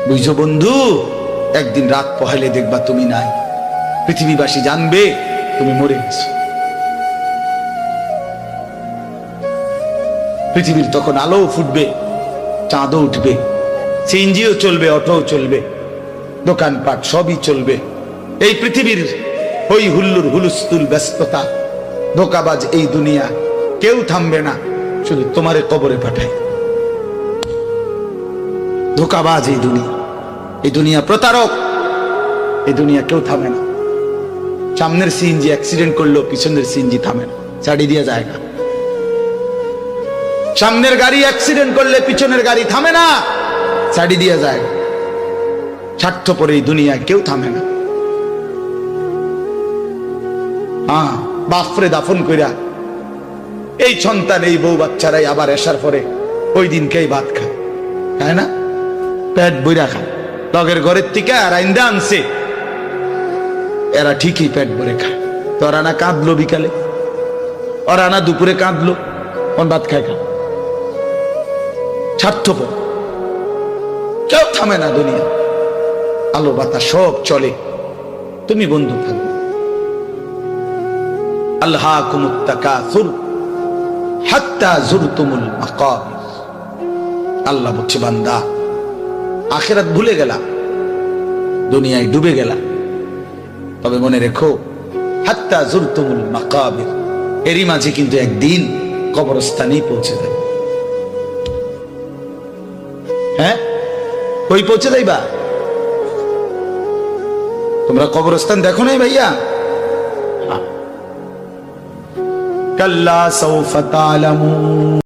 বুঝছো বন্ধু, একদিন রাত পোহাইলে দেখবা তুমি নাই, পৃথিবীবাসী জানবে তুমি মরে গেছো। পৃথিবীর তখন আলো ফুটবে, চাঁদও উঠবে, সিএনজিও চলবে, অটোও চলবে, দোকানপাট সবই চলবে। এই পৃথিবীর হই হুল্লুর হুলুস্থুল ব্যস্ততা, ধোকাবাজ এই দুনিয়া, কেউ থামবে না, শুধু তোমারে কবরে পাঠায়। ধোকাবাজ এই দুনিয়া, এই দুনিয়া প্রতারক, এই দুনিয়া কেউ থামে না। সামনের সিএনজি অ্যাক্সিডেন্ট করলো, পিছনের সিএনজি থামে না, ছাড়ি দিয়ে যায় না। সামনের গাড়ি অ্যাক্সিডেন্ট করলে পিছনের গাড়ি থামে না, ছাড়ি দিয়ে যায়। স্বার্থপর এই দুনিয়ায় কেউ থামে না। হ্যাঁ, বাপরে দাফন কইরা এই সন্তান, এই বউ বাচ্চারাই আবার এসার পরে ওই দিনকেই ভাত খায়, তাই না? পেট বইরা খায়, লগের ঘরের থেকে আর আইন্দা আনছে, এরা ঠিকই পেট ভরে খায়। তো ওরা না কাঁদলো বিকালে, ওরা না দুপুরে কাঁদলো, কোন ভাত খায় খা। স্বার্থপর, কেউ থামে না দুনিয়া, আলো বাতাস সব চলে, তুমি বন্ধু থাকবে। আল্লাহকুমুত তাকাসুর হাত্তা যুরতুমুল মাকাবির। আল্লাহ বলছে, বান্দা আখিরাত ভুলে গেলা, দুনিয়ায় ডুবে গেলা, তবে মনে রেখো হাত্তা যুরতুমুল মাকাবির, এরই মাঝে কিন্তু একদিন কবরস্থানেই পৌঁছে যাবে। হ্যাঁ, কই পৌঁছে যাইবা? তোমরা কবরস্থান দেখো নাই ভাইয়া? কাল্লা সাউফা তা'লামুন।